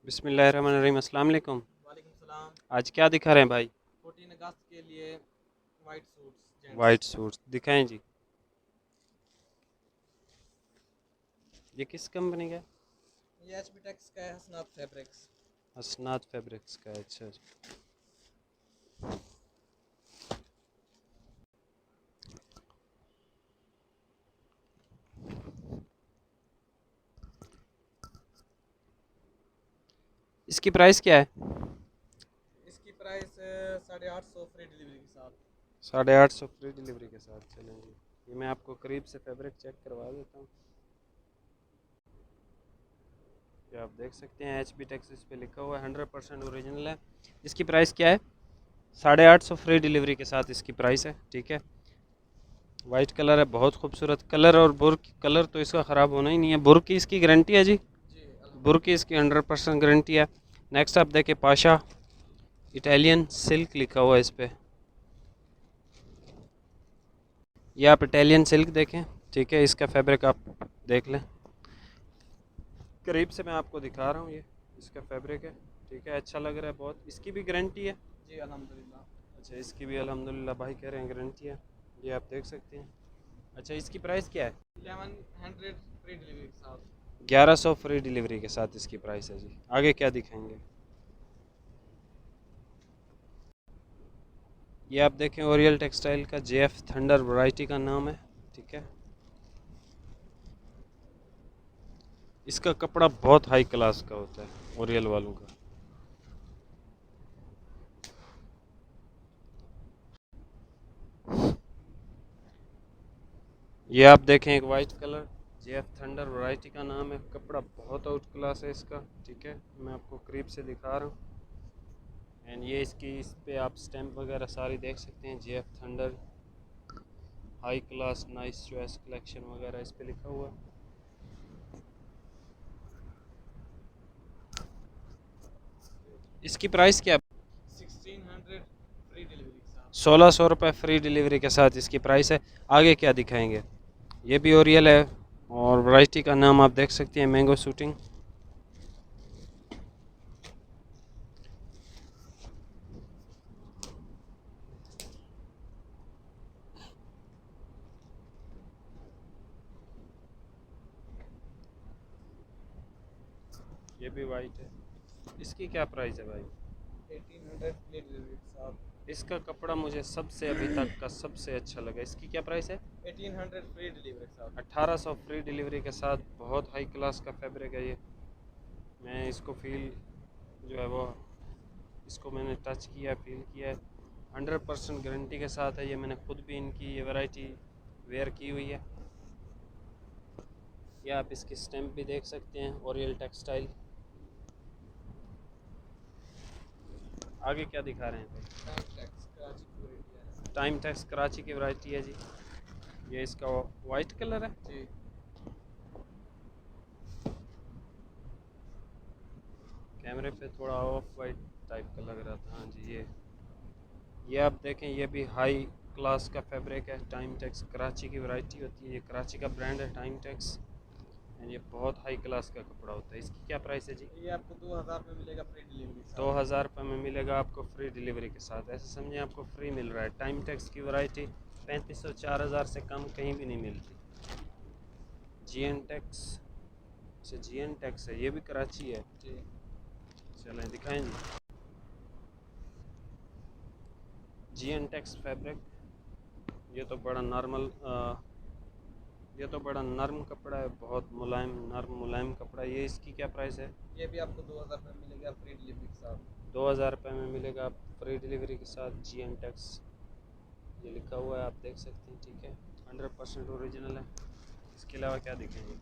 बिस्मिल्लाहिर्रहमानिर्रहीम। अस्सलाम वालेकुम। वालेकुम सलाम। आज क्या दिखा रहे हैं भाई? 14 अगस्त के लिए white suits gents. White suits दिखाएं जी। ये किस कंपनी का है? ये एच पी टेक्स का है, हसनात फैब्रिक्स। हसनात फैब्रिक्स का है। अच्छा जी। इसकी प्राइस क्या है? इसकी प्राइस 850 फ्री डिलीवरी के साथ। 850 फ्री डिलीवरी के साथ। चलें जी, ये मैं आपको करीब से फैब्रिक चेक करवा देता हूँ। ये आप देख सकते हैं एच पी टेक्स इस पे लिखा हुआ है, 100% ओरिजिनल है। इसकी प्राइस क्या है? 850 फ्री डिलीवरी के साथ इसकी प्राइस है। ठीक है, वाइट कलर है, बहुत खूबसूरत कलर। और बुर कलर तो इसका ख़राब होना ही नहीं है। बुर की इसकी गारंटी है जी। जी बुर की अल्हम्दुलिल्लाह। इसकी 100% गारंटी है। नेक्स्ट आप देखें, पाशा इटालियन सिल्क लिखा हुआ है इस पर। ये आप इटालियन सिल्क देखें। ठीक है, इसका फैब्रिक आप देख लें। करीब से मैं आपको दिखा रहा हूँ, ये इसका फैब्रिक है। ठीक है, अच्छा लग रहा है बहुत। इसकी भी गारंटी है। जी अल्हम्दुलिल्लाह। अच्छा, इसकी भी अल्हम्दुलिल्लाह भाई कह रहे हैं गारंटी है। ये आप देख सकते हैं। अच्छा, इसकी प्राइस क्या है? 1100 फ्री डिलीवरी के साथ। 1100 फ्री डिलीवरी के साथ इसकी प्राइस है जी। आगे क्या दिखाएंगे? ये आप देखें, ओरियल टेक्सटाइल का JF थंडर वैरायटी का नाम है। ठीक है, इसका कपड़ा बहुत हाई क्लास का होता है ओरियल वालों का। ये आप देखें, एक white colour JF thunder variety का नाम है। कपड़ा बहुत आउट क्लास है इसका। ठीक है, मैं आपको करीब से दिखा रहा हूँ। एंड ये इसकी, इस पे आप स्टैम्प वगैरह सारी देख सकते हैं। JF thunder high class nice choice collection वगैरह इस पे लिखा हुआ है। इसकी प्राइस क्या? 1600 फ्री डिलीवरी के साथ। 1600 रुपये फ्री डिलीवरी के साथ इसकी प्राइस है। आगे क्या दिखाएंगे? ये भी ओरियल है और वैरायटी का नाम आप देख सकते हैं, मैंगो शूटिंग। ये भी वाइट है। इसकी क्या प्राइस है भाई? 1800 फ्री डिलीवरी के साथ। इसका कपड़ा मुझे सबसे अभी तक का सबसे अच्छा लगा। इसकी क्या प्राइस है? 1800 फ्री डिलीवरी के साथ। 1800 फ्री डिलीवरी के साथ। बहुत हाई क्लास का फैब्रिक है ये। मैं इसको फील जो है वो, इसको मैंने टच किया, फील किया है। 100% गारंटी के साथ है ये। मैंने खुद भी इनकी ये वैरायटी वेयर की हुई है। ये आप इसकी स्टैम्प भी देख सकते हैं, ओरियल टेक्सटाइल। आगे क्या दिखा रहे हैं भाई? टाइम टेक्स कराची पूरे इंडिया है। टाइम टेक्स कराची की वैरायटी है जी। ये इसका वाइट कलर है। जी कैमरे पे थोड़ा ऑफ वाइट टाइप का लग रहा था। हाँ जी, ये आप देखें, ये भी हाई क्लास का फैब्रिक है। टाइम टेक्स कराची की वैरायटी होती है। ये कराची का ब्रांड है टाइम टेक्स। एंड ये बहुत हाई क्लास का कपड़ा होता है। इसकी क्या प्राइस है जी? ये आपको 2000 में मिलेगा फ्री डिलीवरी के दो साथ। हज़ार रुपये में मिलेगा आपको फ्री डिलीवरी के साथ। ऐसे समझें आपको फ्री मिल रहा है। टाइम टेक्स की वैरायटी 3500 4000 से कम कहीं भी नहीं मिलती। GN tax. अच्छा, GN टेक्स है, ये भी कराची है। जी चलें दिखाएं जी। GN takes fabric. ये तो बड़ा नॉर्मल, ये तो बड़ा नरम कपड़ा है, बहुत मुलायम, नरम मुलायम कपड़ा है। ये इसकी क्या प्राइस है? ये भी आपको 2000 में मिलेगा फ्री डिलीवरी के साथ। 2000 रुपये में मिलेगा फ्री डिलीवरी के साथ। GN टेक्स ये लिखा हुआ है, आप देख सकते हैं। ठीक है, 100% ओरिजिनल है। इसके अलावा क्या दिखेंगे?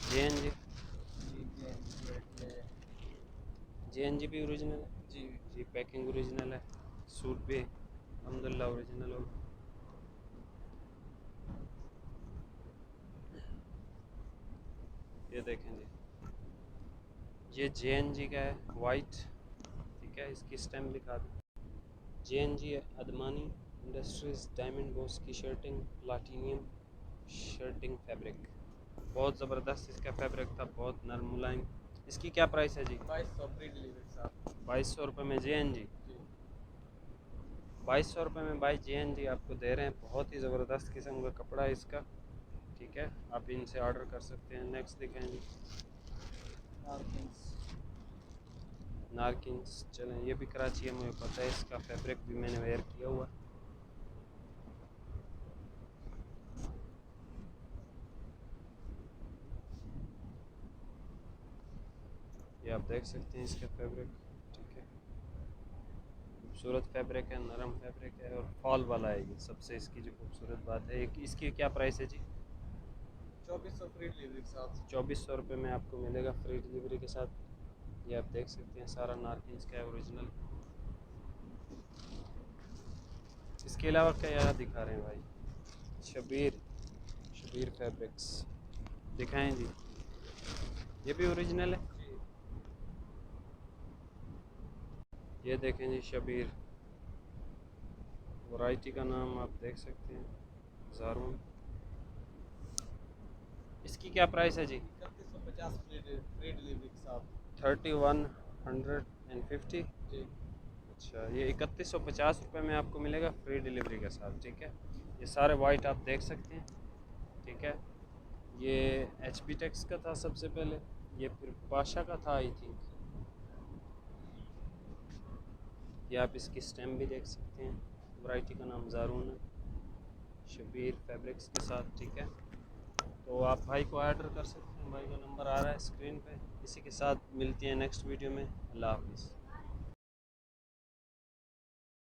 JNG। जी ये JNG भी ओरिजिनल है जी जी। पैकिंग ओरिजिनल है। सूट भी अल्हम्दुलिल्लाह ओरिजिनल होगा। ये देखें जी, ये JNG का है, वाइट। ठीक है, इसकी स्टैम्प दिखा दें। JNG Admani industries diamond boss की शर्टिंग, प्लाटीनियम शर्टिंग फैब्रिक। बहुत ज़बरदस्त इसका फैब्रिक था, बहुत नरम मुलायम। इसकी क्या प्राइस है जी? 2200 फ्री डिलीवरी के साथ। 2200 रुपये में JNG। जी 2200 रुपये में भाई JNG आपको दे रहे हैं। बहुत ही ज़बरदस्त किस्म का कपड़ा है इसका, ठीक है, आप इनसे ऑर्डर कर सकते हैं। नेक्स्ट दिखाएं जी, नारकिन्स। नारकिन्स। चलें, ये भी कराची है, मुझे पता है, इसका फैब्रिक भी मैंने वेयर किया हुआ। ये आप देख सकते हैं इसका फैब्रिक, ठीक है, खूबसूरत फैब्रिक है, नरम फैब्रिक है और फॉल वाला है। ये सबसे इसकी जो खूबसूरत बात है। इसकी क्या प्राइस है जी? 2400 फ्री डिलीवरी के साथ। 2400 रुपये में आपको मिलेगा फ्री डिलीवरी के साथ। ये आप देख सकते हैं, सारा नारकिन्स का है, ओरिजिनल। इसके अलावा क्या दिखा रहे हैं भाई? शबीर फैब्रिक्स दिखाएं जी, ये भी ओरिजिनल है। जी ये देखें जी, शबीर, वैरायटी का नाम आप देख सकते हैं, ज़ारून। इसकी क्या प्राइस है जी? 3150 फ्री डिलीवरी के साथ। 3150। जी अच्छा, ये 3150 रुपये में आपको मिलेगा फ्री डिलीवरी के साथ, ठीक है। ये सारे वाइट आप देख सकते हैं, ठीक है। ये HP टेक्स का था सबसे पहले, ये फिर पाशा का था आई थिंक। ये आप इसकी स्टैम्प भी देख सकते हैं। वैरायटी का नाम ज़ारून है, शबीर फैब्रिक्स के साथ, ठीक है। तो आप भाई को ऑर्डर कर सकते हैं, भाई का नंबर आ रहा है स्क्रीन पे। इसी के साथ मिलती हैं नेक्स्ट वीडियो में। अल्लाह हाफिज़।